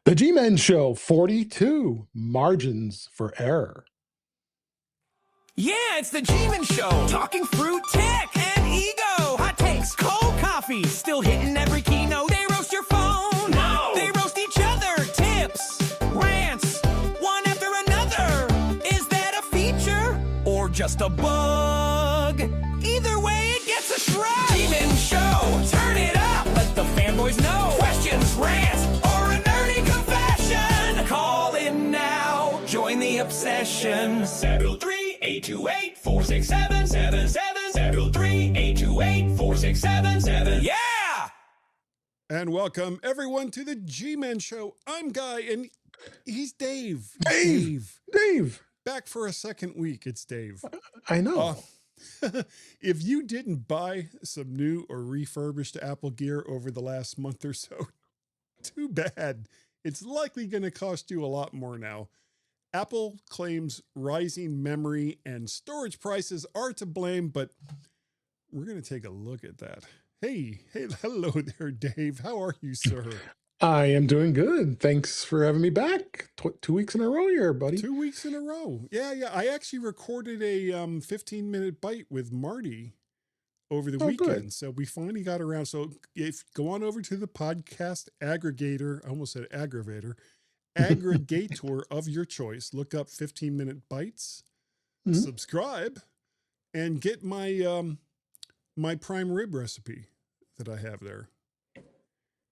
The GMen Show 42 Margins for Error. Yeah, it's the GMen Show. Talking fruit, tech, and ego. Hot takes, cold coffee, still hitting every keynote. They roast your phone. No. They roast each other. Tips, rants, one after another. Is that a feature or just a bug? Either way, it gets a shrug. GMen Show. Turn it up. Let the fanboys know. Questions, rants, or a nerdy confession. Call in now. Join the obsession. 703-828-4677. 703-828-4677. Yeah! And welcome everyone to the G-Men Show. I'm Guy and he's Dave. Dave. Back for a second week. It's Dave. I know. If you didn't buy some new or refurbished Apple gear over the last month or so, too bad. It's likely going to cost you a lot more now. Apple claims rising memory and storage prices are to blame, but we're going to take a look at that. Hey, hello there, Dave. How are you, sir? I am doing good. Thanks for having me back. 2 weeks in a row here, buddy. 2 weeks in a row. Yeah. I actually recorded a 15-minute bite with Marty over the weekend. Good. So we finally got around. So if go on over to the podcast aggregator, I almost said aggravator, aggregator of your choice, look up 15-minute bites, subscribe, and get my my prime rib recipe that I have there.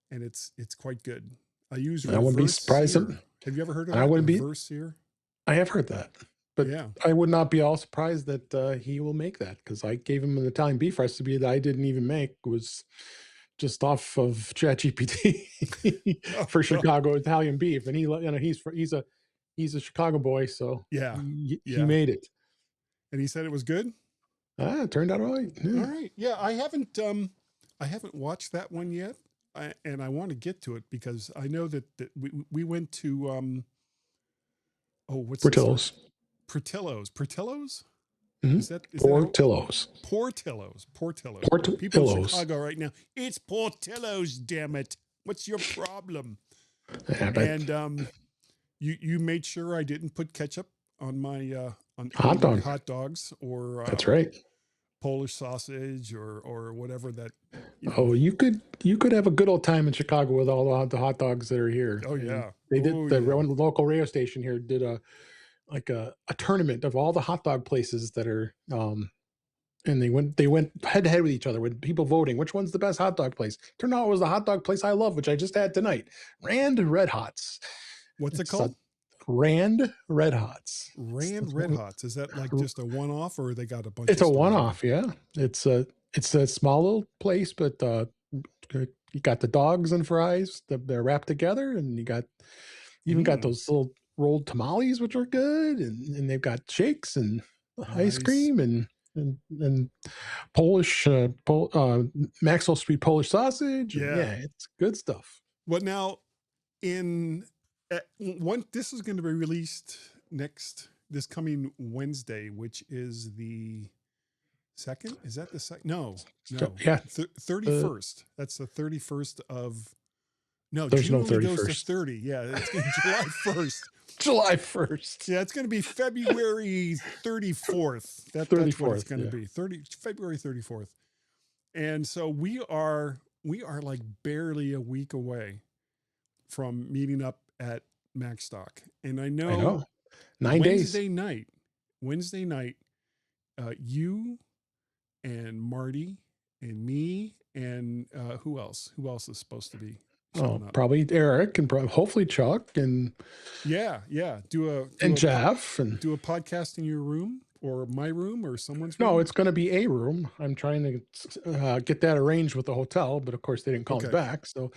And it's quite good. I use reverse. I wouldn't be surprised. Sear. Have you ever heard of that? Reverse sear? I have heard that. But yeah. I would not be all surprised that he will make that, because I gave him an Italian beef recipe that I didn't even make. It was just off of ChatGPT for Chicago Italian beef, and he's a Chicago boy, so he made it, and he said it was good. It turned out all right. Yeah. All right, yeah. I haven't watched that one yet, and I want to get to it because I know that we went to what's Portillo's. Portillo's. Mm-hmm. Is that Portillo's? Portillo's. Portillo's. People in Chicago right now. It's Portillo's, damn it! What's your problem? And you made sure I didn't put ketchup on my on hot dogs or that's right, Polish sausage or whatever that. You could have a good old time in Chicago with all the hot dogs that are here. Oh yeah, they did. The local radio station here did a tournament of all the hot dog places that are and they went head to head with each other with people voting which one's the best hot dog place. Turned out it was the hot dog place I love, which I just had tonight, Rand Red Hots. What's it called? Rand Red Hots. Rand Red Hots. Is that like just a one-off, or they got a bunch? It's a one-off, yeah. It's a small little place, but you got the dogs and fries. They're wrapped together, and you got got those little rolled tamales, which are good, and they've got shakes and ice cream and Polish Maxwell Street Polish sausage. Yeah, it's good stuff. Well, now this is going to be released this coming Wednesday, which is the 2nd. Is that the 2nd? No. Yeah, 31st. That's the 31st of. No, there's June no 31st. Goes to 30. Yeah, it's going to be July 1st. July 1st. Yeah, it's going to be February 34th. That's what it's going to be. February 34th. And so we are like barely a week away from meeting up at MacStock. And I know 9 days. Wednesday night, you and Marty and me and who else? Who else is supposed to be? Probably Eric and hopefully Chuck and Jeff and do a podcast in your room or my room or someone's room. No, it's going to be a room. I'm trying to get that arranged with the hotel, but of course they didn't call me back, so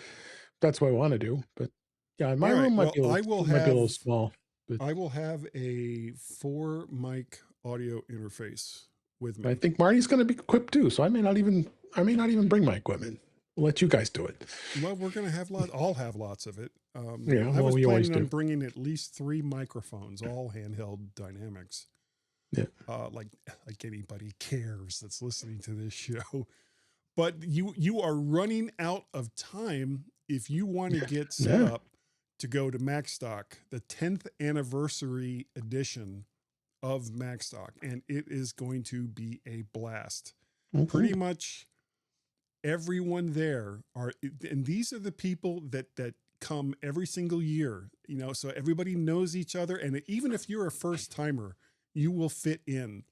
that's what I want to do. But yeah, my room might be a little small. But I will have a 4-mic audio interface with me. I think Marty's going to be equipped too, so I may not even bring my equipment. We'll let you guys do it. Well, we're going to have I'll have lots of it. I was planning on bringing at least 3 microphones, all handheld dynamics. Yeah. Like anybody cares that's listening to this show. But you are running out of time if you want to get set up to go to Macstock, the 10th anniversary edition of Macstock, and it is going to be a blast. Pretty much everyone there and these are the people that come every single year, so everybody knows each other. And even if you're a first timer, you will fit in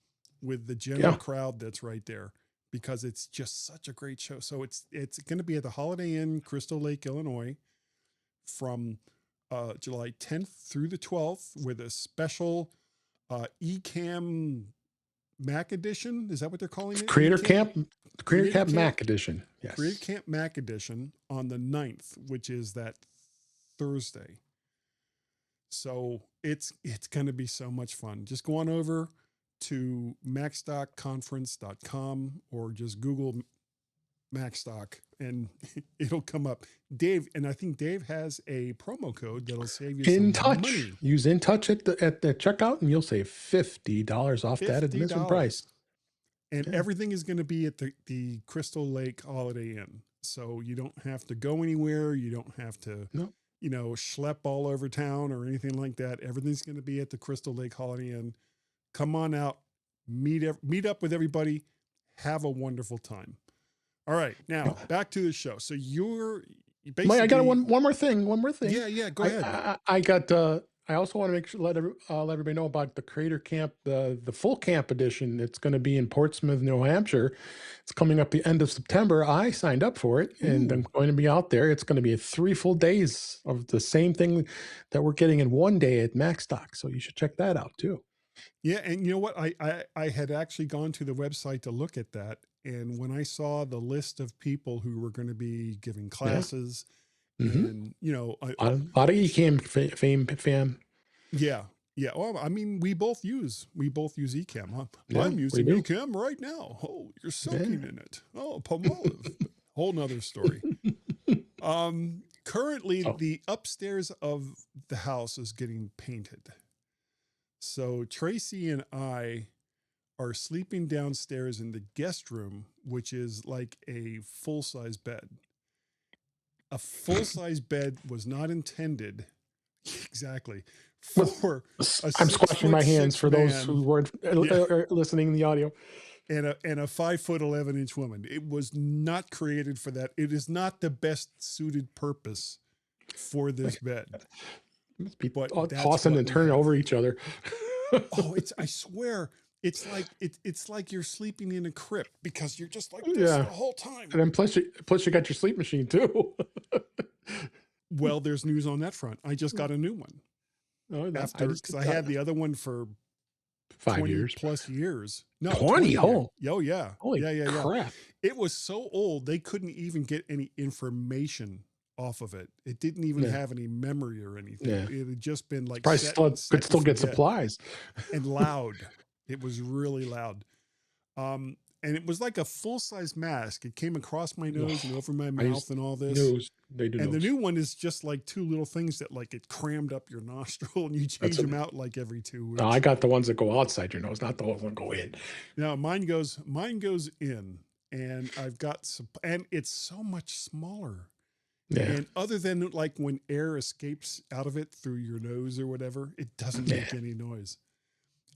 with the general crowd that's right there, because it's just such a great show. So it's going to be at the Holiday Inn, Crystal Lake, Illinois, from July 10th through the 12th, with a special Ecamm Mac edition. Is that what they're calling it? Creator Camp Mac edition. Yes. Creator Camp Mac edition on the 9th, which is that Thursday. So it's going to be so much fun. Just go on over to macstockconference.com or just Google Macstock and it'll come up. Dave, and I think Dave has a promo code that'll save you some money. Use In Touch at the checkout and you'll save $50 off that admission price. And everything is going to be at the Crystal Lake Holiday Inn. So you don't have to go anywhere. You don't have to, schlep all over town or anything like that. Everything's going to be at the Crystal Lake Holiday Inn. Come on out, meet up with everybody, have a wonderful time. All right, now back to the show. So you're basically. Mike, I got one more thing. Yeah, go ahead. I got. I also want to make sure let everybody know about the Creator Camp, the full camp edition. It's going to be in Portsmouth, New Hampshire. It's coming up the end of September. I signed up for it, and I'm going to be out there. It's going to be 3 full days of the same thing that we're getting in one day at Macstock. So you should check that out too. Yeah, and you know what? I had actually gone to the website to look at that, and when I saw the list of people who were going to be giving classes, and a lot of Ecamm fam. Yeah. Well, I mean, we both use Ecamm. Huh? I'm using Ecamm right now. Oh, you're soaking in it. Oh, Palmolive. Whole nother story. Currently, the upstairs of the house is getting painted. So Tracy and I are sleeping downstairs in the guest room, which is like a full-size bed. A full-size bed was not intended exactly for I'm squashing my hands for those who weren't listening in the audio. And a 5'11" woman. It was not created for that. It is not the best suited purpose for this bed. But tossing and turning over each other. I swear, it's like you're sleeping in a crypt because you're just like this the whole time. And then plus you got your sleep machine too. Well, there's news on that front. I just got a new one. Because I had the other one for 5 years plus years. No, 20. Oh yeah. Holy crap. It was so old they couldn't even get any information off of it. It didn't even have any memory or anything. It had just been like could still get supplies. And loud. It was really loud. And it was like a full-size mask. It came across my nose and over my mouth and all this. The new one is just like 2 little things that like it crammed up your nostril and you change them out like every 2 weeks. No, I got the ones that go outside your nose, not the ones that go in. No, mine goes in, and I've got some, and it's so much smaller. Yeah. And other than like when air escapes out of it through your nose or whatever, it doesn't make any noise.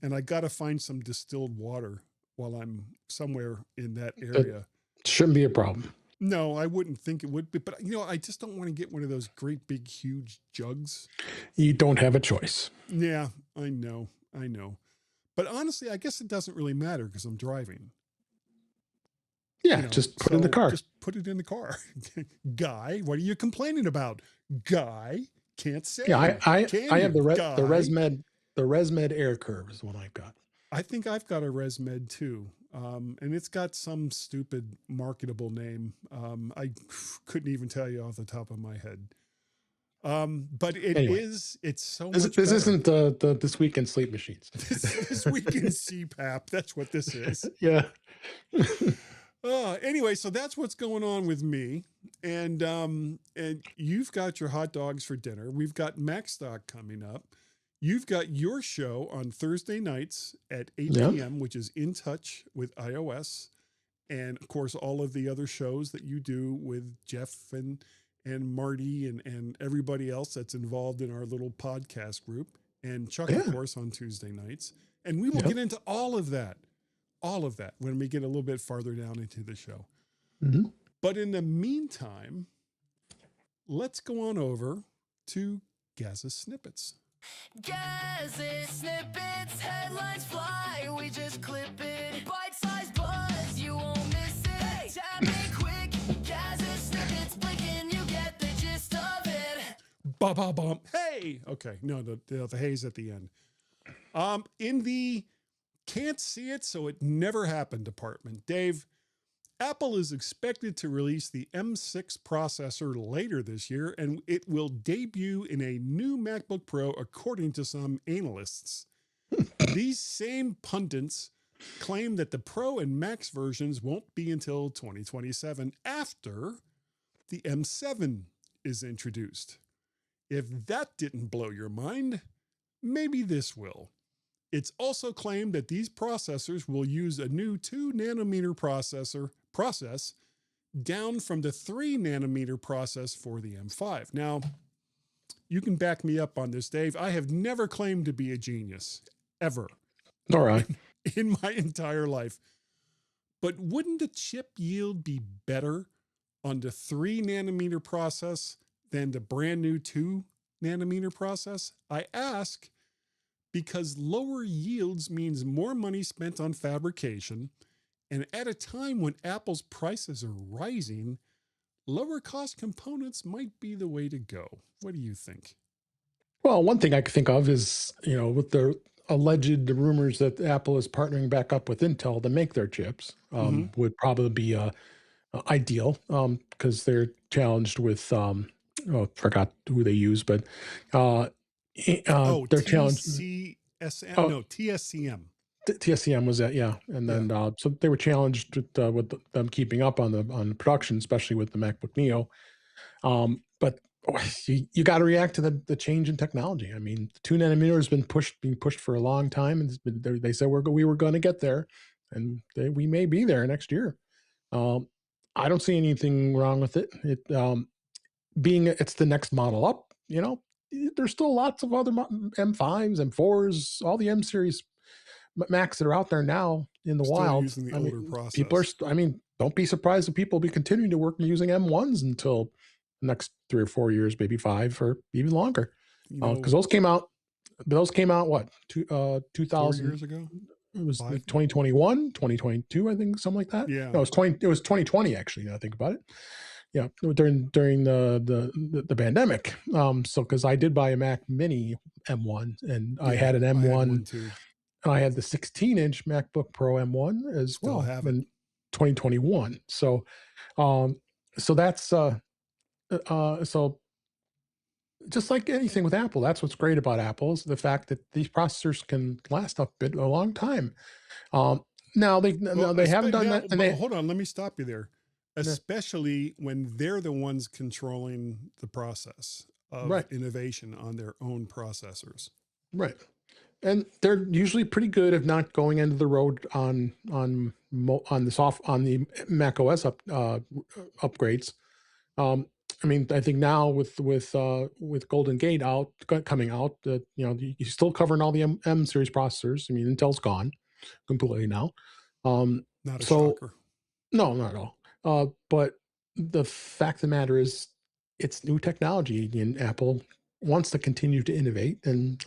And I got to find some distilled water while I'm somewhere in that area. It shouldn't be a problem. No, I wouldn't think it would be, but I just don't want to get one of those great big huge jugs. You don't have a choice. Yeah, I know. But honestly, I guess it doesn't really matter because I'm driving. Yeah, just put it in the car. Just put it in the car. Guy, what are you complaining about? Guy, can't say. Yeah, I have the ResMed. The ResMed Air Curve is the one I've got. I think I've got a ResMed too. And it's got some stupid marketable name. I couldn't even tell you off the top of my head. But it's so much This isn't the This Week in Sleep Machines. This Week in CPAP. That's what this is. Yeah. Anyway, so that's what's going on with me. And you've got your hot dogs for dinner. We've got Macstock coming up. You've got your show on Thursday nights at 8 p.m., which is In Touch with iOS. And, of course, all of the other shows that you do with Jeff and and Marty and everybody else that's involved in our little podcast group, and Chuck, of Yeah. course, on Tuesday nights. And we will Yep. get into all of that when we get a little bit farther down into the show. Mm-hmm. But in the meantime, let's go on over to Gaza Snippets. Gaza Snippets, headlines fly, we just clip it. Bite-sized buzz, you won't miss it. Tap in quick, Gaza Snippets, blink and you get the gist of it. Ba-ba-bum. Hey! Okay, no, the hey's at the end. In the can't see it, so it never happened department, Dave, Apple is expected to release the M6 processor later this year, and it will debut in a new MacBook Pro, according to some analysts. These same pundits claim that the Pro and Max versions won't be until 2027 after the M7 is introduced. If that didn't blow your mind, maybe this will. It's also claimed that these processors will use a new 2 nanometer process down from the 3 nanometer process for the M5. Now, you can back me up on this, Dave. I have never claimed to be a genius, ever. All right. In my entire life. But wouldn't the chip yield be better on the 3 nanometer process than the brand new 2 nanometer process? I ask because lower yields means more money spent on fabrication, and at a time when Apple's prices are rising, lower cost components might be the way to go. What do you think? Well, one thing I could think of is, with the alleged rumors that Apple is partnering back up with Intel to make their chips, would probably be ideal, because they're challenged with, forgot who they use, but they're challenged. TSCM. TSCM was that, yeah, and then so they were challenged with them keeping up on the production, especially with the MacBook Neo. But you got to react to the change in technology. I mean, the 2 nanometer has been pushed for a long time, and they said we were going to get there, and we may be there next year. I don't see anything wrong with it. It's the next model up. There's still lots of other M5s, M4s, all the M series Macs that are out there now in the Still wild. using the older process. People are. Don't be surprised if people will be continuing to work using M1s until the next 3 or 4 years, maybe 5 or even longer. Because those came out. What? 2000 4 years ago. It was 2021, 2022, I think, something like that. Yeah. No, it was 2020 actually. Now I think about it. Yeah, during the pandemic. So because I did buy a Mac Mini M1, and I had an M1. I had one too. And I had the 16-inch MacBook Pro M1 as Still well have it. in 2021. So, so that's so just like anything with Apple, that's what's great about Apple is the fact that these processors can last a long time. Now they haven't done that. And hold on, let me stop you there. Especially when they're the ones controlling the process of innovation on their own processors. Right. And they're usually pretty good if not going into the road on the Mac OS upgrades. I mean, I think now with Golden Gate coming out, you're still covering all the M series processors. I mean, Intel's gone completely now. Not a shocker. No, not at all. But the fact of the matter is, it's new technology, and Apple wants to continue to innovate, and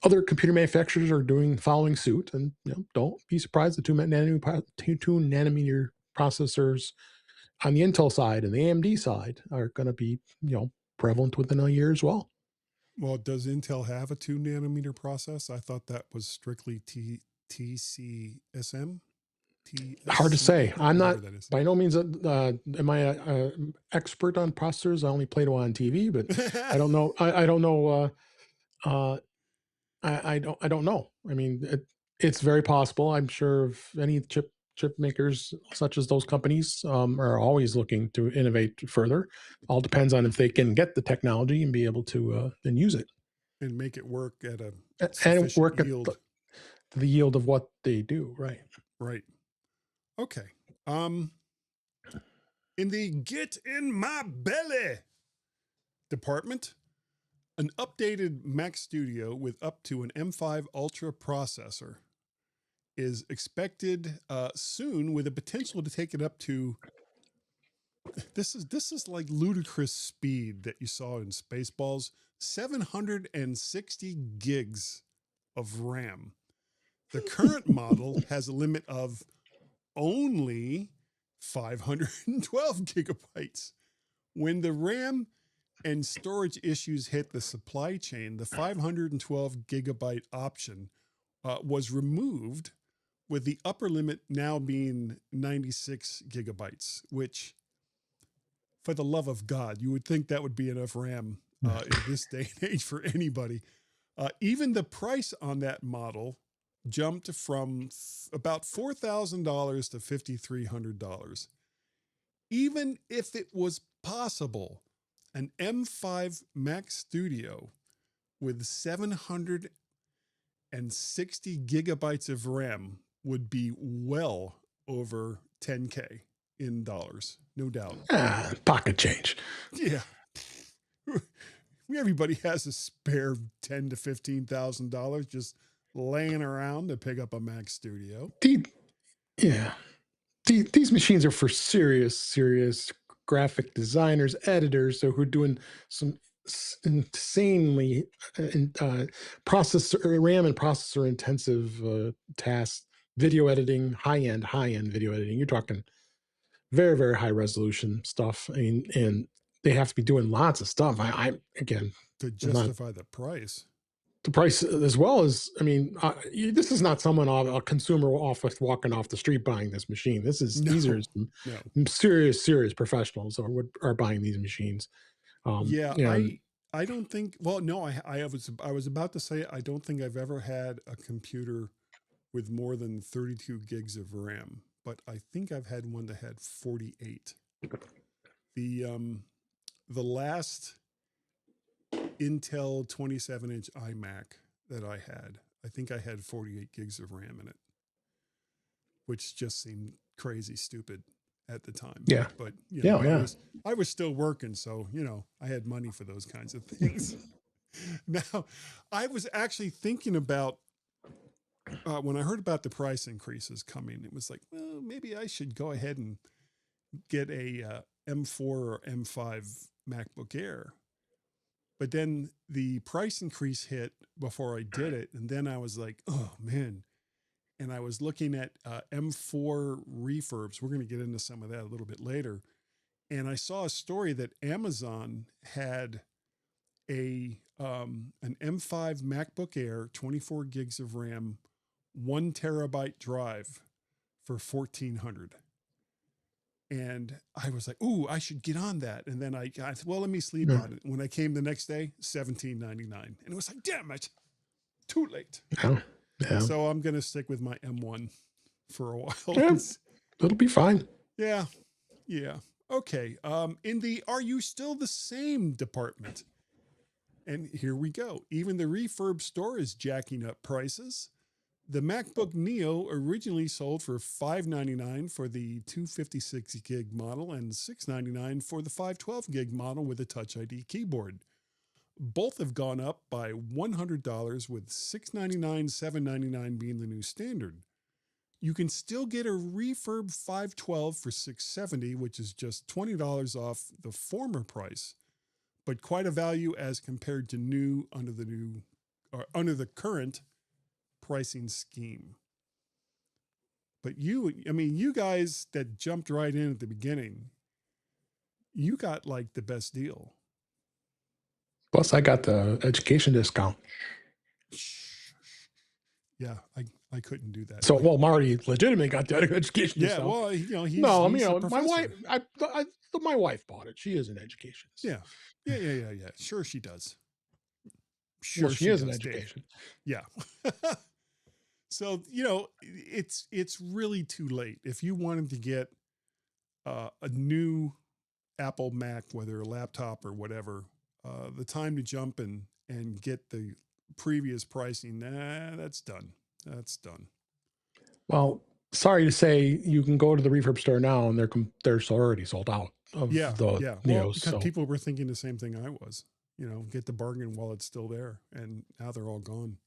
other computer manufacturers are following suit. And don't be surprised the 2 nanometer processors on the Intel side and the AMD side are going to be prevalent within a year as well. Well, does Intel have a 2 nanometer process? I thought that was strictly TCSM. Hard to say. I'm not by no means am I an expert on processors. I only played one on TV, but I don't know. I don't know. I don't know. I mean, it's very possible. I'm sure any chip makers such as those companies are always looking to innovate further. All depends on if they can get the technology and be able to then use it and make it work at yield. At the yield of what they do. Right. Okay. In the get in my belly department, an updated Mac Studio with up to an M5 Ultra processor is expected soon, with the potential to take it up to this is like ludicrous speed that you saw in Spaceballs, 760 gigs of RAM. The current model has a limit of only 512 gigabytes. When the RAM and storage issues hit the supply chain, the 512 gigabyte option was removed, with the upper limit now being 96 gigabytes, which, for the love of God, you would think that would be enough RAM in this day and age for anybody. Even the price on that model jumped from about $4,000 to $5,300. Even if it was possible, an M5 Mac Studio with 760 gigabytes of RAM would be well over 10K in dollars, no doubt. Pocket change. Yeah. Everybody has a spare $10,000 to $15,000 just laying around to pick up a Mac Studio. Yeah. These machines are for serious graphic designers, editors, so who are doing some insanely processor RAM and processor intensive tasks, video editing, high-end video editing. You're talking very high resolution stuff. I mean, and they have to be doing lots of stuff. I again, to justify the price. The price, as well as, I mean, this is not someone, a consumer walking off the street buying this machine. These are some serious professionals are buying these machines. I don't think. Well, no, I was about to say I don't think I've ever had a computer with more than 32 gigs of RAM, but I think I've had one that had 48. The last Intel 27-inch iMac that I think I had 48 gigs of RAM in it, which just seemed crazy stupid at the time. Yeah. But you know, I was still working, so I had money for those kinds of things. Now, I was actually thinking about when I heard about the price increases coming, it was like, well, maybe I should go ahead and get a M4 or M5 MacBook Air. But then the price increase hit before I did it. And then I was like, oh, man. And I was looking at M4 refurbs. We're going to get into some of that a little bit later. And I saw a story that Amazon had an M5 MacBook Air, 24 gigs of RAM, 1 terabyte drive for $1,400. And I was like, ooh, I should get on that. And then I said, well, let me sleep on it. When I came the next day, $1,799. And it was like, damn it, too late. Yeah. So I'm going to stick with my M1 for a while. Yeah, it'll be fine. Yeah. Okay. In the Are You Still the Same department? And here we go. Even the refurb store is jacking up prices. The MacBook Neo originally sold for $599 for the 256 gig model and $699 for the 512 gig model with a Touch ID keyboard. Both have gone up by $100, with $699, $799 being the new standard. You can still get a refurb 512 for $670, which is just $20 off the former price, but quite a value as compared to new under the current pricing scheme. But you guys that jumped right in at the beginning, you got like the best deal. Plus, I got the education discount. Yeah, I couldn't do that. So, well, Marty legitimately got the education discount. Yeah, well, he's my wife. My wife bought it. She is an educationist. Yeah. Sure, she does. Sure, she is an education. Yeah. So, it's really too late. If you wanted to get a new Apple Mac, whether a laptop or whatever, the time to jump and get the previous pricing, that's done. That's done. Well, sorry to say, you can go to the refurb store now and they're already sold out of Yeah, the yeah. Well, Neos. because So people were thinking the same thing I was. Get the bargain while it's still there, and now they're all gone.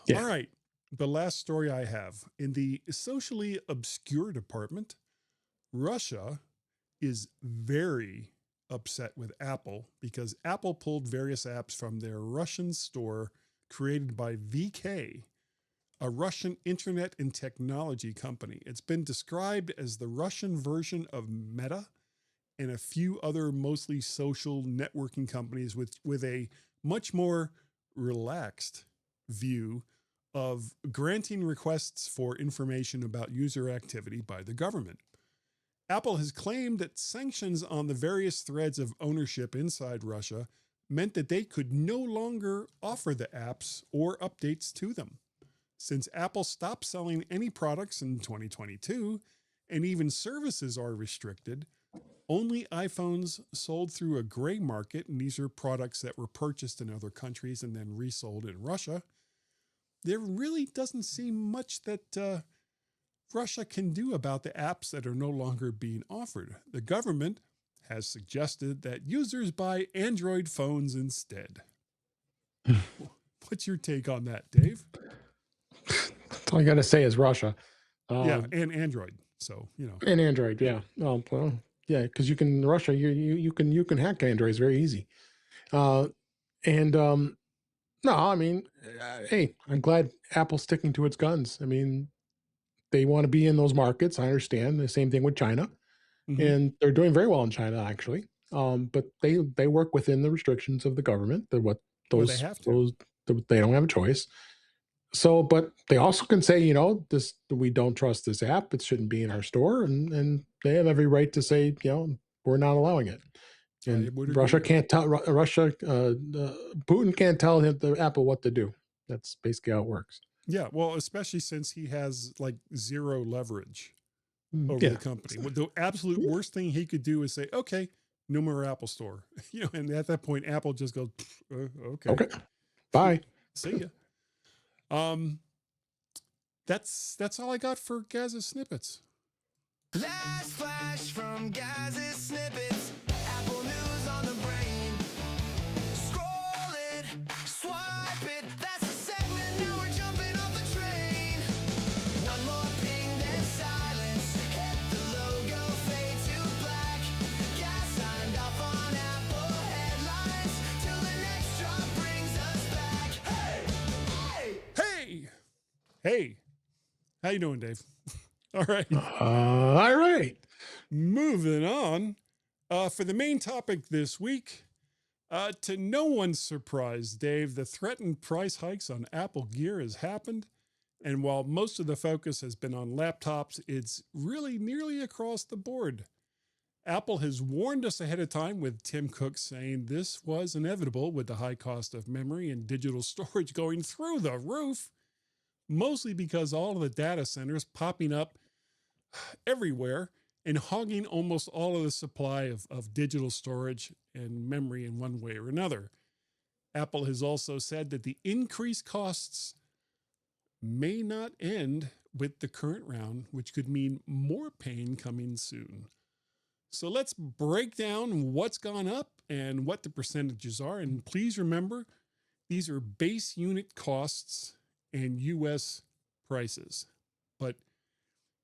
yeah, All right. The last story I have in the socially obscure department, Russia is very upset with Apple because Apple pulled various apps from their Russian store created by VK, a Russian internet and technology company. It's been described as the Russian version of Meta and a few other mostly social networking companies with a much more relaxed view of granting requests for information about user activity by the government. Apple has claimed that sanctions on the various threads of ownership inside Russia meant that they could no longer offer the apps or updates to them. Since Apple stopped selling any products in 2022 and even services are restricted, only iPhones sold through a gray market, and these are products that were purchased in other countries and then resold in Russia. There really doesn't seem much that Russia can do about the apps that are no longer being offered. The government has suggested that users buy Android phones instead. What's your take on that, Dave? that's all I got to say is Russia. Yeah, and Android. So, And Android, yeah. Well, yeah, because you can Russia, you can hack Androids very easy. And no, I mean, hey, I'm glad Apple's sticking to its guns. I mean, they want to be in those markets. I understand. The same thing with China, and they're doing very well in China actually. But they work within the restrictions of the government. They're what Well, they those have to. they don't have a choice. So, but they also can say, this we don't trust this app. It shouldn't be in our store, and they have every right to say, we're not allowing it. I And would Russia agree. can't tell Russia, Putin can't tell the Apple what to do. That's basically how it works. Yeah, well, especially since he has like zero leverage over the Yeah. company. The absolute worst thing he could do is say, "Okay, no more Apple Store." And at that point, Apple just goes, "Okay, Okay. Bye. see ya." Um, that's all I got for Gaza snippets. Last flash from Gaz's snippets. Apple news on the brain. Scroll it, swipe it. That's a segment. Now we're jumping off the train. One more ping, then silence. Hit the logo, fade to black. Gaz signed off on Apple headlines. Till the next drop brings us back. Hey! Hey, how you doing, Dave? All right. All right. Moving on. For the main topic this week, to no one's surprise, Dave, the threatened price hikes on Apple Gear has happened. And while most of the focus has been on laptops, it's really nearly across the board. Apple has warned us ahead of time, with Tim Cook saying this was inevitable with the high cost of memory and digital storage going through the roof, mostly because all of the data centers popping up everywhere and hogging almost all of the supply of digital storage and memory in one way or another. Apple has also said that the increased costs may not end with the current round, which could mean more pain coming soon. So let's break down what's gone up and what the percentages are. And please remember, these are base unit costs and US prices. But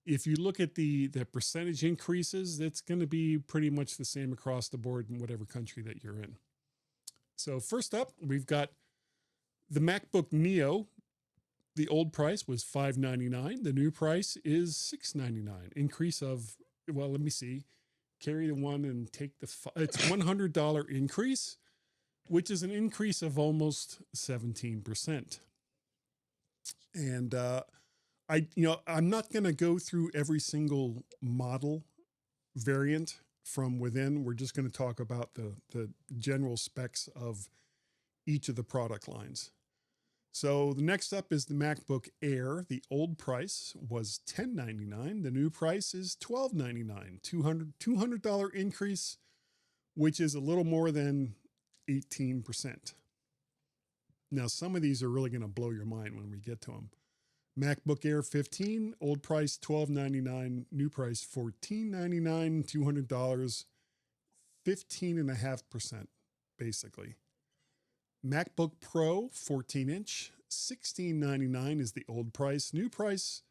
if you look at the percentage increases, it's going to be pretty much the same across the board in whatever country that you're in. So first up, we've got the MacBook Neo. The old price was $599. The new price is $699. Increase of, well, let me see. Carry the one and take the, it's $100 increase, which is an increase of almost 17%. And I'm not going to go through every single model variant from within. We're just going to talk about the general specs of each of the product lines. So the next up is the MacBook Air. The old price was $1099. The new price is $1299. $200 increase, which is a little more than 18%. Now, some of these are really going to blow your mind when we get to them. MacBook Air 15, old price $12.99, new price $14.99, $200, 15.5% basically. MacBook Pro 14-inch, $16.99 is the old price, new price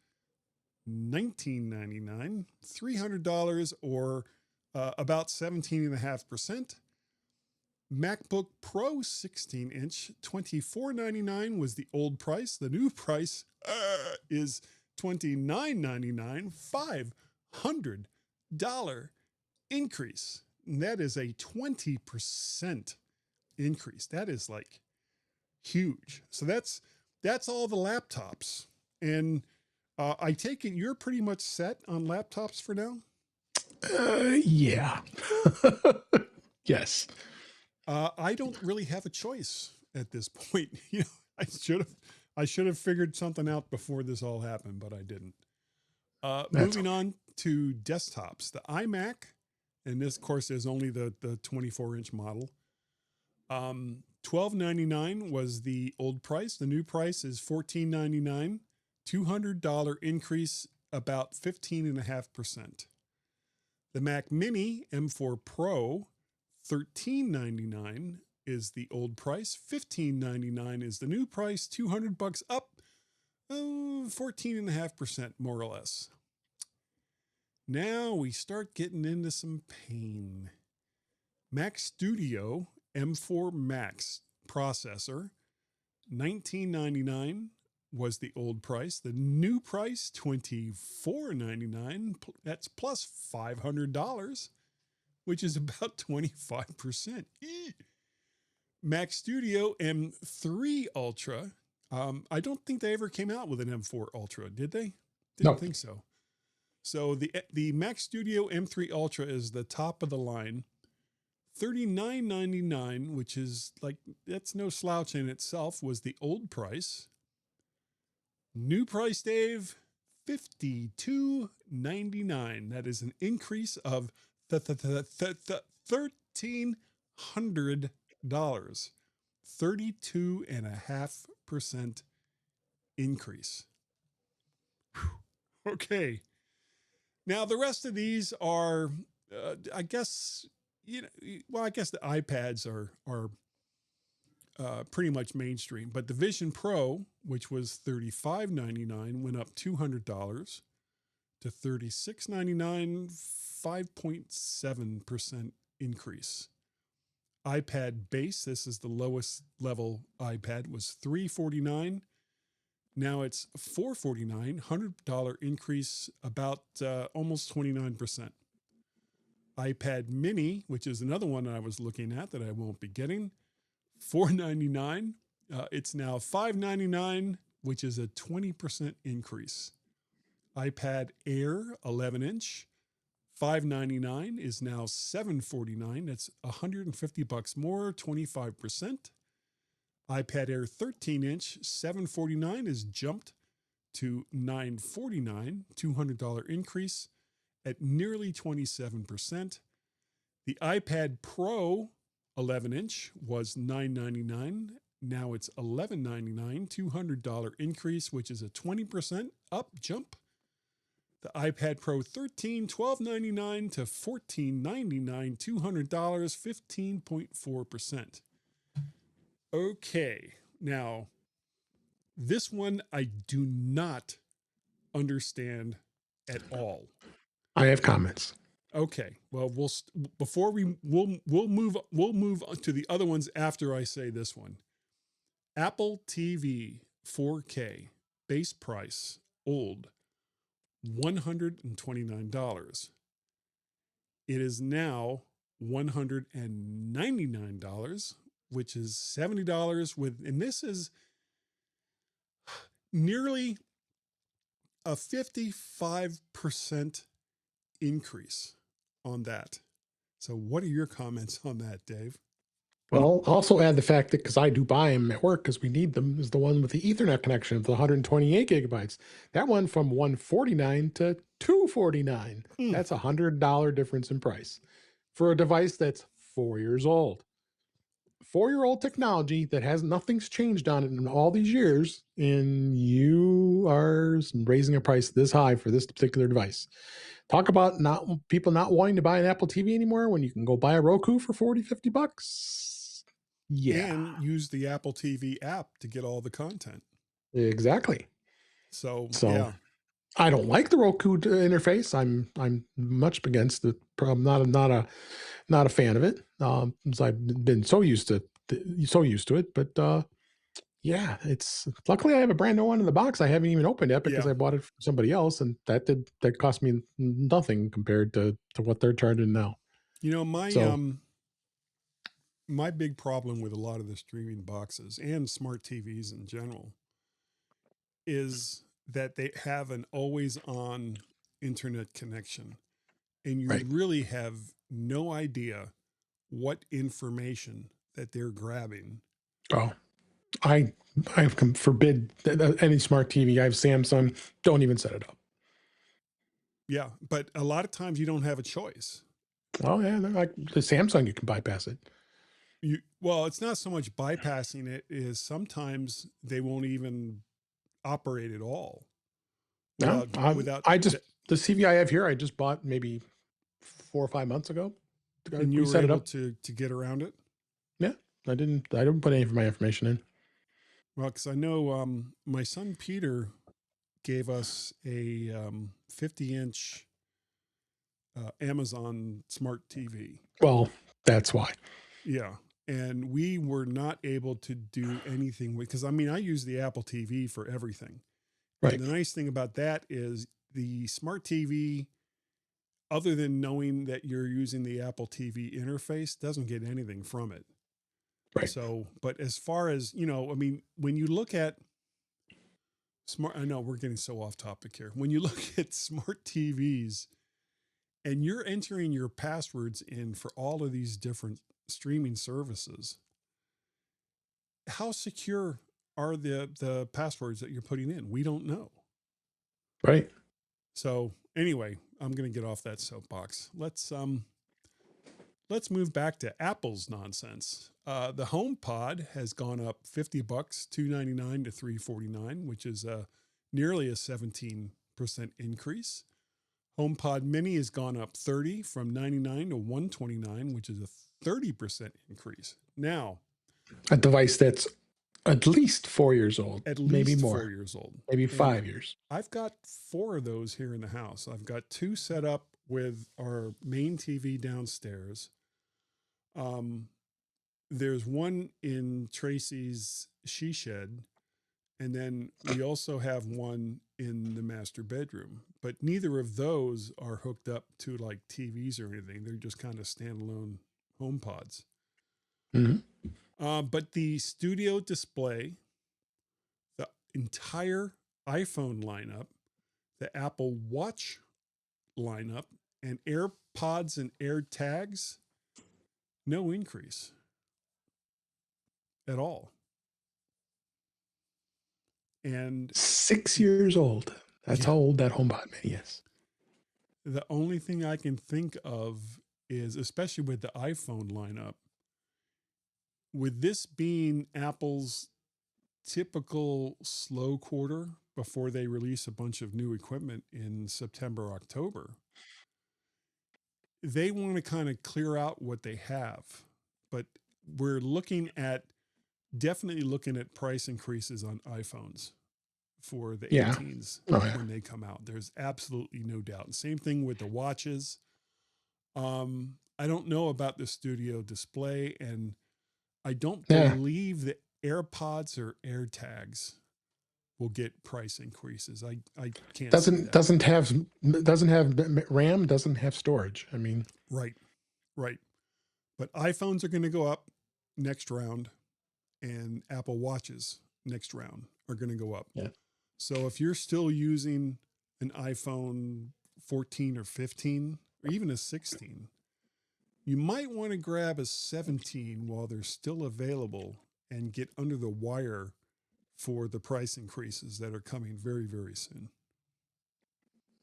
$19.99, $300 or about 17.5%. MacBook Pro 16-inch, $24.99 was the old price. The new price is $29.99, $500 increase. And that is a 20% increase. That is like huge. So that's all the laptops. And I take it you're pretty much set on laptops for now? Yeah. Yes. I don't really have a choice at this point. You know, I should have figured something out before this all happened, but I didn't. Moving on to desktops, the iMac, and this of course is only the 24-inch model. $12.99 was the old price. The new price is $14.99, $200 increase, about 15.5%. The Mac Mini M4 Pro, $13.99 is the old price. $15.99 is the new price. $200 up, 14.5% more or less. Now we start getting into some pain. Mac Studio M4 Max processor, $19.99 was the old price. The new price, $24.99. That's plus $500, which is about 25%. Mac Studio M3 Ultra. I don't think they ever came out with an M4 Ultra, did they? Didn't think so. So the Mac Studio M3 Ultra is the top of the line. $39.99, which is like, that's no slouch in itself, was the old price. New price, Dave, $52.99. That is an increase of $1,300. 32.5% increase. Whew. Okay. Now the rest of these are, I guess, I guess the iPads are pretty much mainstream, but the Vision Pro, which was $35.99, went up $200 to $36.99, 5.7% increase. iPad base, this is the lowest level iPad, was $349. Now it's $449, $100 increase, about almost 29%. iPad mini, which is another one I was looking at that I won't be getting, $499. It's now $599, which is a 20% increase. iPad Air 11-inch, $599 is now $749. That's $150 more, 25%. iPad Air 13-inch, $749 is jumped to $949, $200 increase at nearly 27%. The iPad Pro 11-inch was $999. Now it's $1199, $200 increase, which is a 20% up jump. The iPad Pro 13, $1299 to $1499, $200, 15.4%. Okay, now this one I do not understand at all. I have comments. Okay, well we'll move on to the other ones after I say this one. Apple TV 4K base price old $129. It is now $199, which is $70 and this is nearly a 55% increase on that. So what are your comments on that, Dave? Well, also add the fact that, because I do buy them at work because we need them, is the one with the Ethernet connection of the 128 gigabytes. That one from $149 to $249. That's $100 difference in price for a device that's 4 years old. 4-year-old technology that has nothing's changed on it in all these years, and you are raising a price this high for this particular device. Talk about people not wanting to buy an Apple TV anymore when you can go buy a Roku for 40, 50 bucks. Yeah, And use the Apple TV app to get all the content. exactly. So So yeah. I don't like the Roku interface. I'm much against it. I'm not a fan of it. Because I've been so used to it. But yeah, it's luckily I have a brand new one in the box. I haven't even opened it because Yeah. I bought it from somebody else, and that cost me nothing compared to what they're charging now. You know, my So my big problem with a lot of the streaming boxes and smart TVs in general is that they have an always on internet connection, and you right. really have no idea what information that they're grabbing. Oh, I forbid any smart TV. I have Samsung. Don't even set it up. Yeah, but a lot of times you don't have a choice. Oh yeah, like the Samsung, you can bypass it. Well, it's not so much bypassing it, is sometimes they won't even operate at all No, without the TV I have here, I just bought maybe 4 or 5 months ago. and you We were set it able up. to get around it. Yeah, I didn't put any of my information in. Well, because I know my son Peter gave us a 50-inch Amazon smart TV. Well, that's why. Yeah. And we were not able to do anything with, because I mean, I use the Apple TV for everything. Right. And the nice thing about that is the smart TV, other than knowing that you're using the Apple TV interface, doesn't get anything from it. Right. So, but as far as, you know, I mean, when you look at I know we're getting so off topic here. When you look at smart TVs and you're entering your passwords in for all of these different streaming services, how secure are the passwords that you're putting in? We don't know. Right. So anyway, I'm going to get off that soapbox. Let's move back to Apple's nonsense. The HomePod has gone up $50, $299 to $349, which is nearly a 17% increase. HomePod Mini has gone up 30 from 99 to 129, which is a 30% increase. Now, a device that's at least 4 years old, at maybe least more, 4 years old, maybe and 5 years. I've got 4 of those here in the house. I've got 2 set up with our main TV downstairs. There's one in Tracy's she shed, and then we also have one in the master bedroom, but neither of those are hooked up to like TVs or anything. They're just kind of standalone HomePods. Mm-hmm. But the studio display, the entire iPhone lineup, the Apple Watch lineup, and AirPods and AirTags, no increase at all. And 6 years old. That's Yeah. how old that HomePod Mini is. the only thing I can think of is, especially with the iPhone lineup, with this being Apple's typical slow quarter before they release a bunch of new equipment in September, October, they want to kind of clear out what they have. But we're definitely looking at price increases on iPhones for the Yeah. 18s Oh, yeah. when they come out. There's absolutely no doubt. Same thing with the watches. I don't know about the studio display, and I don't Yeah. believe that AirPods or AirTags will get price increases. I can't see that. Doesn't have RAM, doesn't have storage. I mean, Right. But iPhones are going to go up next round, and Apple Watches next round are going to go up. Yeah. So if you're still using an iPhone 14 or 15 or even a 16, you might want to grab a 17 while they're still available and get under the wire for the price increases that are coming very, very soon.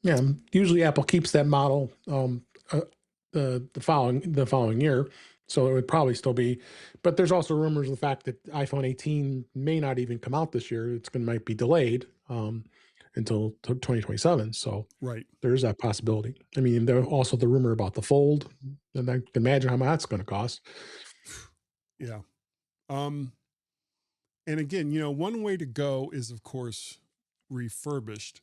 yeah. Usually Apple keeps that model the following year. So it would probably still be, but there's also rumors of the fact that iPhone 18 may not even come out this year. Might be delayed until 2027. So Right. there's that possibility. I mean, there's also the rumor about the Fold, and I can imagine how much that's going to cost. Yeah. And again, one way to go is, of course, refurbished.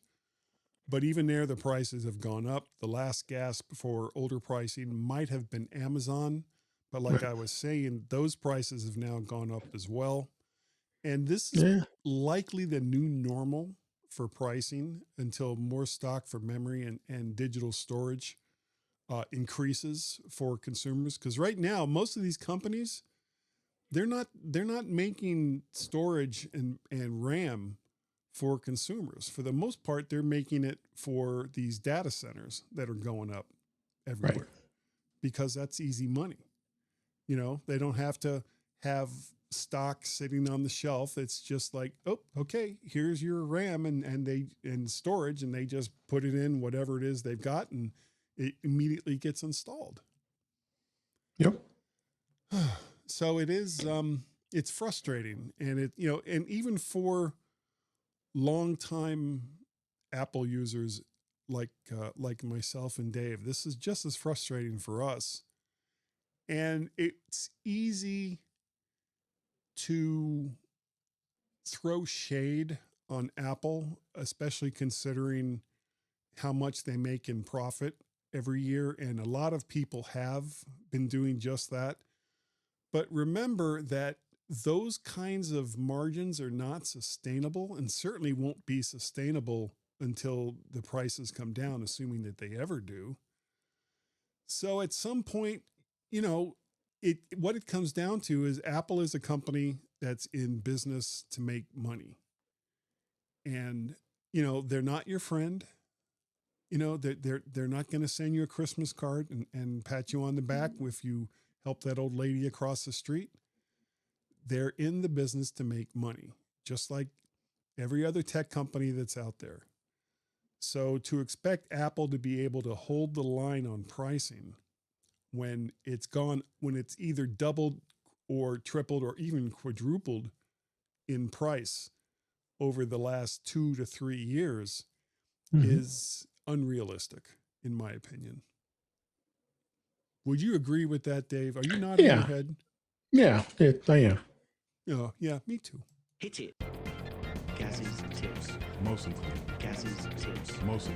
But even there, the prices have gone up. The last gasp for older pricing might have been Amazon. But like I was saying, those prices have now gone up as well. And this is likely the new normal for pricing until more stock for memory and digital storage increases for consumers. Because right now, most of these companies, they're not making storage and RAM for consumers. For the most part, they're making it for these data centers that are going up everywhere because that's easy money. They don't have to have stock sitting on the shelf. It's just like, oh, okay, here's your RAM and storage, and they just put it in whatever it is they've got, and it immediately gets installed. Yep. So it is, it's frustrating, and and even for longtime Apple users like myself and Dave, this is just as frustrating for us. And it's easy to throw shade on Apple, especially considering how much they make in profit every year. And a lot of people have been doing just that. But remember that those kinds of margins are not sustainable, and certainly won't be sustainable until the prices come down, assuming that they ever do. So at some point, what it comes down to is Apple is a company that's in business to make money. And, they're not your friend. They're not going to send you a Christmas card and pat you on the back if you help that old lady across the street. They're in the business to make money, just like every other tech company that's out there. So to expect Apple to be able to hold the line on pricing when it's either doubled or tripled or even quadrupled in price over the last 2 to 3 years is unrealistic, in my opinion. Would you agree with that, Dave? Are you nodding your head? Yeah, I am. Oh, yeah, me too. Hit it. Gaz's tips. Mostly. Gaz's tips. Mostly.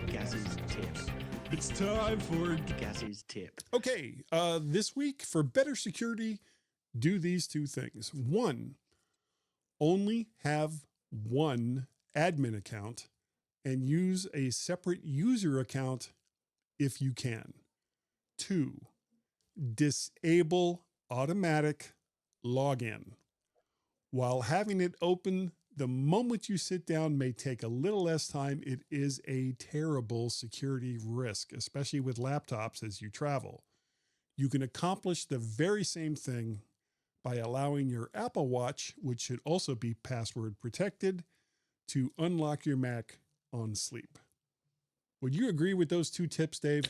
Gaz's tips. It's time for Gaz's tip. Okay, this week, for better security, do these 2 things. 1, only have one admin account and use a separate user account if you can. 2, disable automatic login. While having it open the moment you sit down may take a little less time, it is a terrible security risk, especially with laptops as you travel. You can accomplish the very same thing by allowing your Apple Watch, which should also be password protected, to unlock your Mac on sleep. Would you agree with those 2 tips, Dave?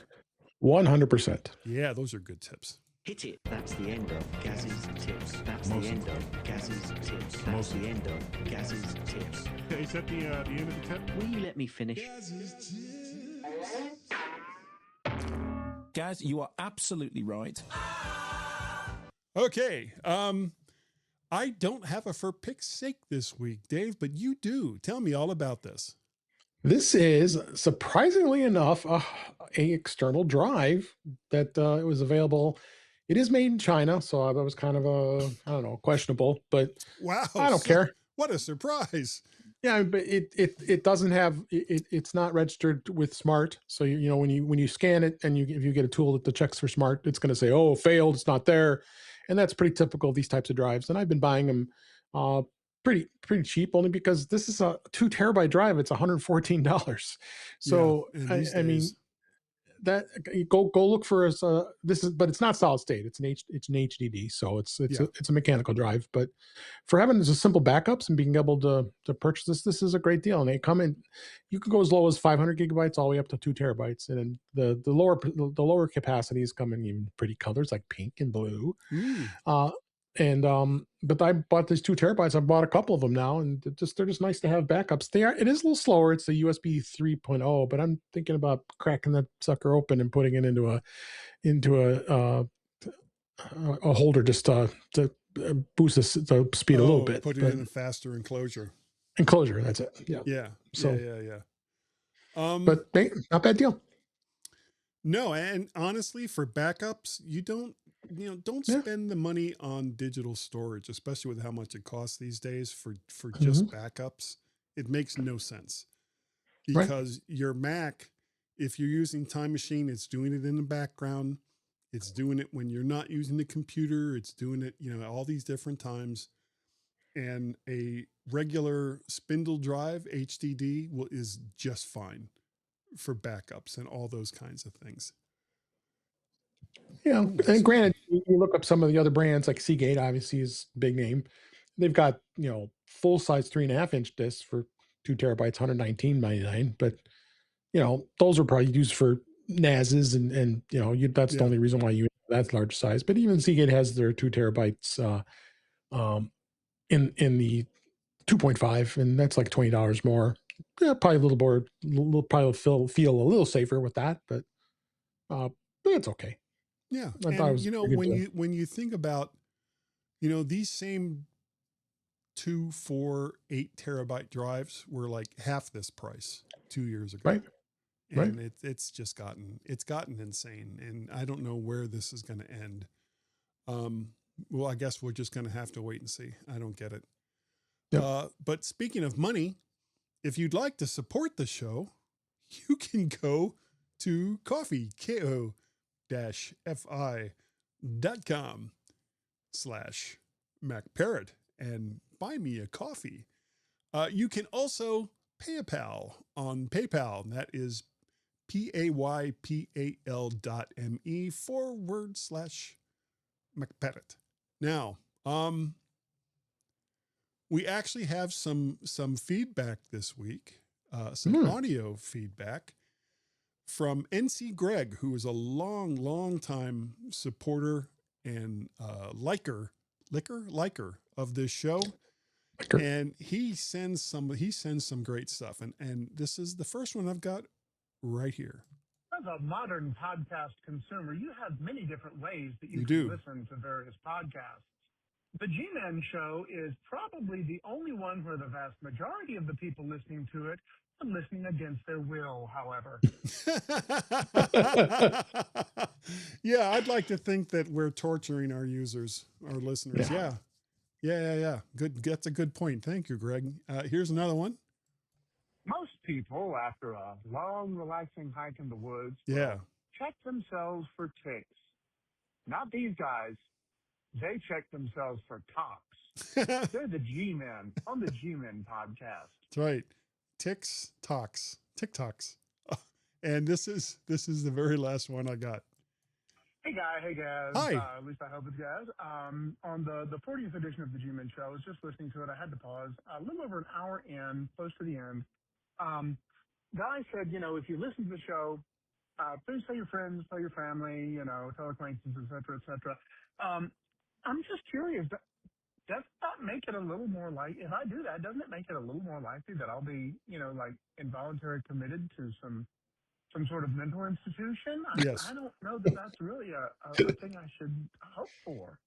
100%. Yeah, those are good tips. Hit it. That's the end of Gaz's tips. That's Mostly. the end of Gaz's tips. That's Mostly. the end of Gaz's tips. Is that the end of the tip? Will you let me finish? Gaz, you are absolutely right. Okay. I don't have a for pick's sake this week, Dave, but you do. Tell me all about this. This is, surprisingly enough, a external drive that it was available. It is made in China, so that was kind of questionable, but Wow. I don't care. What a surprise. Yeah, but it doesn't have it's not registered with Smart. So when you scan it and if you get a tool that checks for Smart, it's going to say, oh, failed, it's not there, and that's pretty typical of these types of drives. And I've been buying them pretty cheap, only because this is a 2 terabyte drive. It's $114. So Yeah, I mean, that you go look for us. This is, but it's not solid state. It's an HDD, so it's a mechanical drive. But for having just simple backups and being able to purchase this is a great deal. And they come in, you can go as low as 500 gigabytes all the way up to 2 terabytes, and then the lower capacities come in even pretty colors like pink and blue. But I bought these 2 terabytes. I bought a couple of them now, and they're just nice to have backups. It is a little slower. It's a USB 3.0, but I'm thinking about cracking that sucker open and putting it into a holder just to boost the speed a little bit. Put it in a faster enclosure. That's it. Yeah. Yeah. So yeah. But not bad deal. No, and honestly, for backups, don't spend the money on digital storage, especially with how much it costs these days for just backups. It makes no sense, because your Mac, if you're using Time Machine, it's doing it in the background. It's doing it when you're not using the computer. It's doing it, all these different times. And a regular spindle drive HDD is just fine for backups and all those kinds of things. Yeah, and granted, you look up some of the other brands, like Seagate obviously is a big name. They've got full size 3.5-inch discs for 2 terabytes, $119.99. But those are probably used for NASs, and that's the only reason why you have that large size. But even Seagate has their 2 terabytes in the 2.5, and that's like $20 more. Yeah, probably a little more, probably feel a little safer with that, but it's okay. Yeah, I thought it was when you think about, these same 2, 4, 8 terabyte drives were like half this price 2 years ago, right? And it's gotten insane, and I don't know where this is going to end. Well, I guess we're just going to have to wait and see. I don't get it. Yep. But speaking of money, if you'd like to support the show, you can go to ko-fi.com/MacParrot and buy me a coffee. You can also PayPal on PayPal. And that is paypal.me/MacParrot. Now, we actually have some feedback this week, some audio feedback from NC Greg, who is a long time supporter and liker of this show. And he sends some great stuff. And this is the first one I've got right here. As a modern podcast consumer, you have many different ways that you can listen to various podcasts. The GMen show is probably the only one where the vast majority of the people listening to it are listening against their will, however. Yeah, I'd like to think that we're torturing our listeners. Yeah. Good. That's a good point. Thank you, Greg. Here's another one. Most people, after a long, relaxing hike in the woods, check themselves for ticks. Not these guys. They check themselves for tox. They're the G-Men on the G-Men podcast. That's right. Ticks, tox, TikToks. And this is the very last one I got. Hey, guys. Hi. At least I hope it's guys. On the 40th edition of the G-Men show, I was just listening to it. I had to pause. A little over an hour in, close to the end. Guy said, if you listen to the show, please tell your friends, tell your family, tell acquaintances, et cetera, et cetera. I'm just curious, does that make it a little more if I do that, doesn't it make it a little more likely that I'll be, involuntary committed to some sort of mental institution? Yes. I don't know that that's really a thing I should hope for.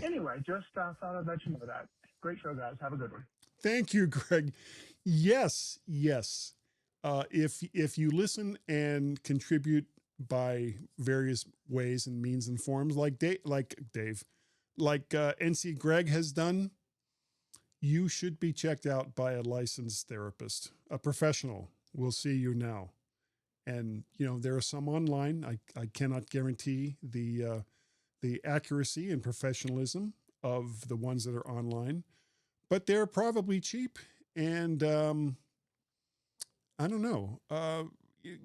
Anyway, just thought I'd let you know that. Great show, guys. Have a good one. Thank you, Greg. Yes. If you listen and contribute by various ways and means and forms, like NC Greg has done, you should be checked out by a licensed therapist. A professional will see you now. And, there are some online. I cannot guarantee the accuracy and professionalism of the ones that are online, but they're probably cheap. And I don't know.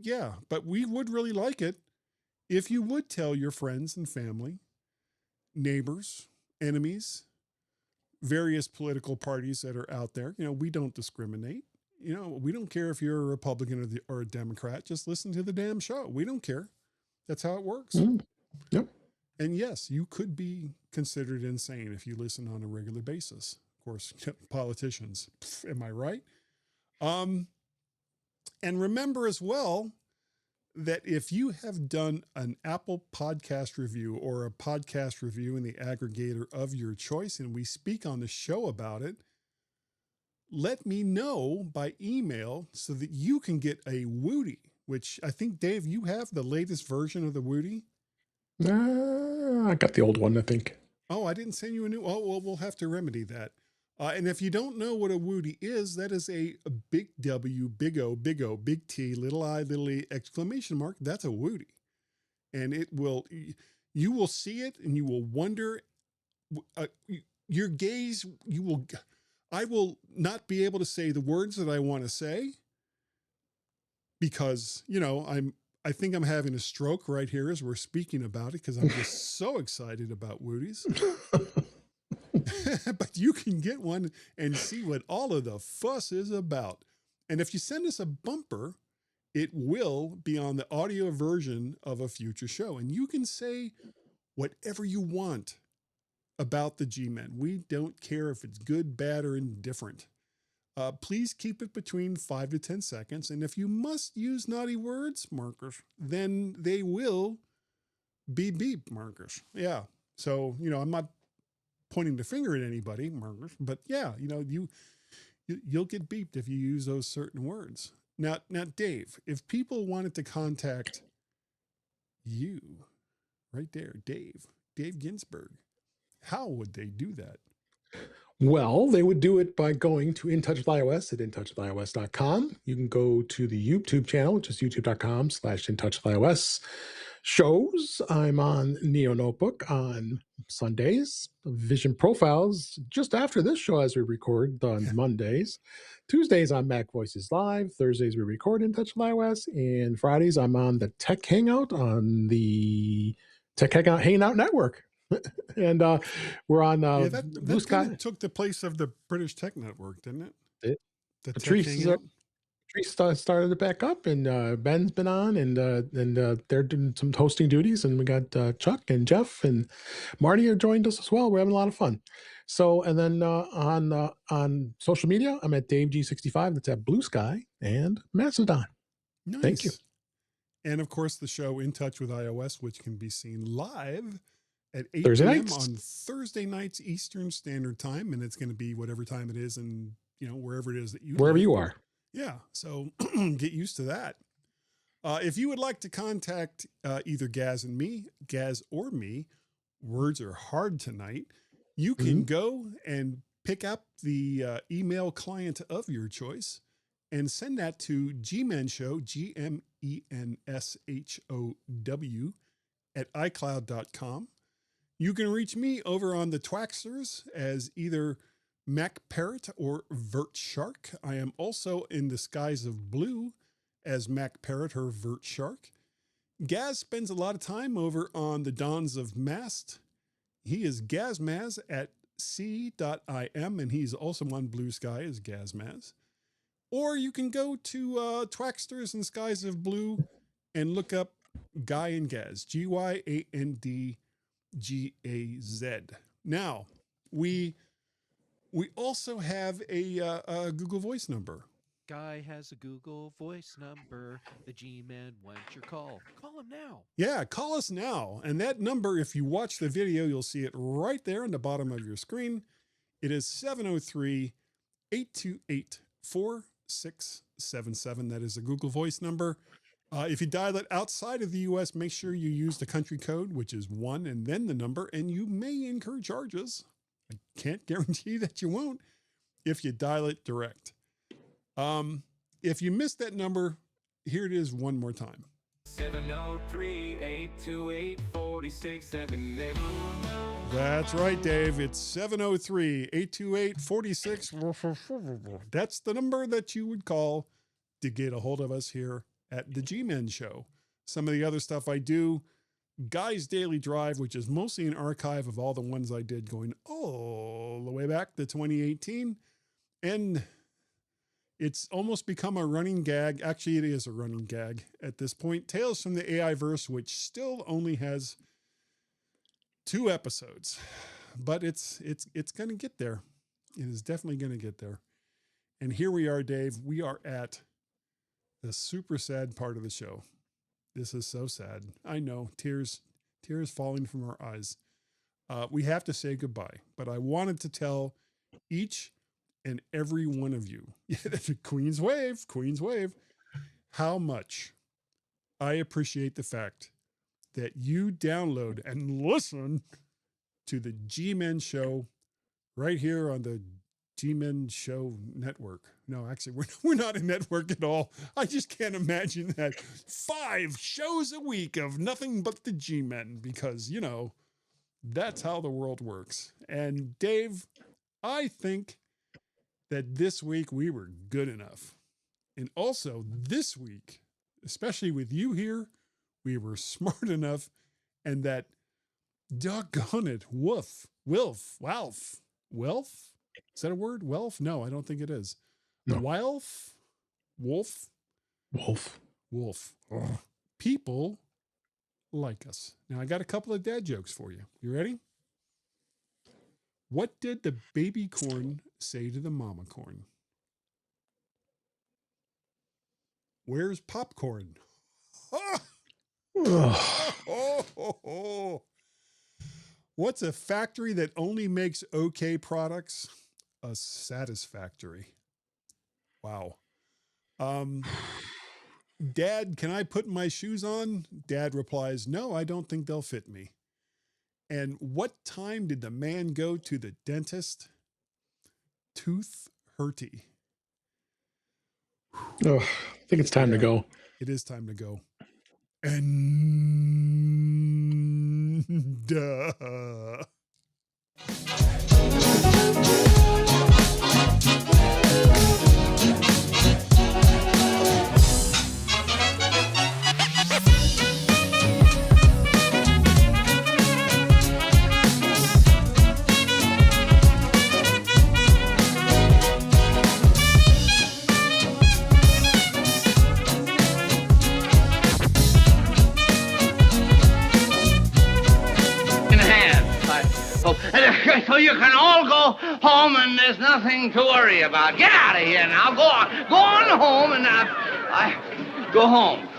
Yeah, but we would really like it if you would tell your friends and family, neighbors, enemies, various political parties that are out there. We don't discriminate. We don't care if you're a Republican or a Democrat. Just listen to the damn show. We don't care. That's how it works. Yep. And yes, you could be considered insane if you listen on a regular basis. Of course, politicians. Am I right? And remember as well that if you have done an Apple podcast review or a podcast review in the aggregator of your choice, and we speak on the show about it, let me know by email so that you can get a Woody, which I think, Dave, you have the latest version of the Woody. I got the old one, I think. Oh, I didn't send you a new. Oh, well, we'll have to remedy that. And if you don't know what a Woody is, that is a big W, big O, big O, big T, little I, little E, exclamation mark. That's a Woody. And you will see it and you will wonder, your gaze, I will not be able to say the words that I want to say because, I think I'm having a stroke right here as we're speaking about it because I'm just so excited about Woodies. But you can get one and see what all of the fuss is about. And if you send us a bumper, it will be on the audio version of a future show. And you can say whatever you want about the G-Men. We don't care if it's good, bad, or indifferent. Please keep it between 5 to 10 seconds. And if you must use naughty words, Marcus, then they will be beep, Marcus. Yeah. So, I'm not pointing the finger at anybody, Marcus, but yeah, you'll get beeped if you use those certain words. Now, Dave, if people wanted to contact you right there, Dave Ginsburg, how would they do that? Well, they would do it by going to In Touch with iOS at intouchwithios.com. You can go to the YouTube channel, which is youtube.com/intouchwithios shows. I'm on Neo Notebook on Sundays, Vision Profiles just after this show as we record on Mondays. Tuesdays on Mac Voices Live. Thursdays we record In Touch with iOS. And Fridays I'm on the Tech Hangout on the Tech Hangout Network. And we're on that BlueSky. kind of took the place of the British Tech Network, didn't it? Patrice started it back up, and Ben's been on, and they're doing some hosting duties, and we got Chuck and Jeff and Marty have joined us as well. We're having a lot of fun. So, and then on social media, I'm at DaveG65. That's at BlueSky and Mastadon. Nice. Thank you. And of course, the show In Touch with iOS, which can be seen live at 8 Thursday p.m. nights. on Thursday nights Eastern Standard Time, and it's going to be whatever time it is, and wherever it is that you are. Yeah, so get used to that. If you would like to contact either Gaz or me, words are hard tonight. You can go and pick up the email client of your choice and send that to gmenshow, GMENSHOW at iCloud.com. You can reach me over on the Twaxters as either MacParrot or VertShark. I am also in the skies of blue as MacParrot or VertShark. Gaz spends a lot of time over on the Dawns of Mast. He is GazMaz at c.im, and he's also on BlueSky as GazMaz. Or you can go to Twaxters and Skies of Blue and look up Guy and Gaz, GYANDGAZ. Now, we also have a Google Voice number. Guy has a Google Voice number. The G-Men want your call. Call him now. Yeah, call us now. And that number, if you watch the video, you'll see it right there on the bottom of your screen. It is 703-828-4677. That is a Google Voice number. If you dial it outside of the U.S., make sure you use the country code, which is 1 and then the number, and you may incur charges. I can't guarantee that you won't if you dial it direct. If you missed that number, here it is one more time. 703-828-4678. That's right, Dave. It's 703-828-46. That's the number that you would call to get a hold of us here at the GMen show. Some of the other stuff I do, Guy's Daily Drive, which is mostly an archive of all the ones I did going all the way back to 2018. And it's almost become a running gag. Actually, it is a running gag at this point. Tales from the AI verse, which still only has 2 episodes, but it's going to get there. It is definitely going to get there. And here we are, Dave. We are at the super sad part of the show. This is so sad. I know, tears falling from our eyes. We have to say goodbye, but I wanted to tell each and every one of you, Queen's Wave, how much I appreciate the fact that you download and listen to the GMen show right here on the GMen show network. No, actually, we're not a network at all. I just can't imagine that 5 shows a week of nothing but the GMen, because, you know, that's how the world works. And Dave, I think that this week we were good enough. And also this week, especially with you here, we were smart enough, and that doggone it, Wolf. Is that a word? Welf? No, I don't think it is. No. Wolf. Ugh. People like us. Now I got a couple of dad jokes for you. You ready? What did the baby corn say to the mama corn? Where's popcorn? What's a factory that only makes okay products? A satisfactory. Wow. Dad, can I put my shoes on? Dad replies, no, I don't think they'll fit me. And what time did the man go to the dentist? Tooth hurty. Oh, I think it's time to go. It is time to go. And so you can all go home and there's nothing to worry about. Get out of here now. Go on home and go home.